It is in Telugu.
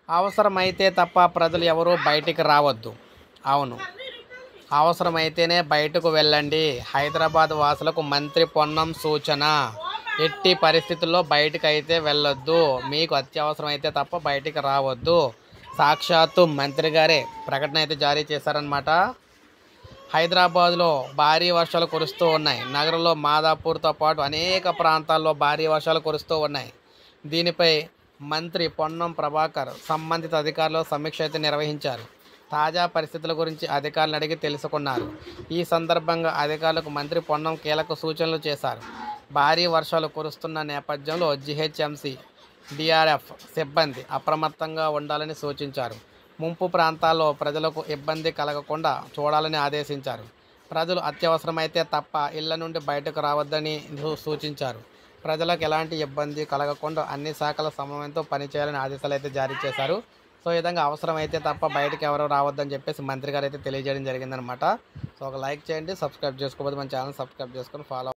అవసరమైతే తప్ప ప్రజలు ఎవరూ బయటికి రావద్దు. అవును, అవసరమైతేనే బయటకు వెళ్ళండి. హైదరాబాద్ వాసులకు మంత్రి పొన్నం సూచన. ఎట్టి పరిస్థితుల్లో బయటకైతే వెళ్ళొద్దు. మీకు అత్యవసరం అయితే తప్ప బయటికి రావద్దు. సాక్షాత్తు మంత్రి గారే ప్రకటన అయితే జారీ చేశారనమాట. హైదరాబాద్లో భారీ వర్షాలు కురుస్తూ ఉన్నాయి. నగరంలో మాదాపూర్తో పాటు అనేక ప్రాంతాల్లో భారీ వర్షాలు కురుస్తూ ఉన్నాయి. దీనిపై మంత్రి పొన్నం ప్రభాకర్ సంబంధిత అధికారులు సమీక్ష అయితే నిర్వహించారు. తాజా పరిస్థితుల గురించి అధికారులను అడిగి తెలుసుకున్నారు. ఈ సందర్భంగా అధికారులకు మంత్రి పొన్నం కీలక సూచనలు చేశారు. భారీ వర్షాలు కురుస్తున్న నేపథ్యంలో జీహెచ్ఎంసీ, డిఆర్ఎఫ్ సిబ్బంది అప్రమత్తంగా ఉండాలని సూచించారు. ముంపు ప్రాంతాల్లో ప్రజలకు ఇబ్బంది కలగకుండా చూడాలని ఆదేశించారు. ప్రజలు అత్యవసరమైతే తప్ప ఇళ్ల నుండి బయటకు రావద్దని సూచించారు. ప్రజలకు ఎలాంటి ఇబ్బంది కలగకుండా అన్ని శాఖల సమన్వయంతో పనిచేయాలని ఆదేశాలు అయితే జారీ చేశారు. సో ఈ విధంగా అవసరమైతే తప్ప బయటకు ఎవరు రావద్దని చెప్పేసి మంత్రి గారు అయితే తెలియజేయడం జరిగిందనమాట. సో ఒక లైక్ చేయండి, సబ్స్క్రైబ్ చేసుకోకపోతే మన ఛానల్ సబ్స్క్రైబ్ చేసుకొని ఫాలో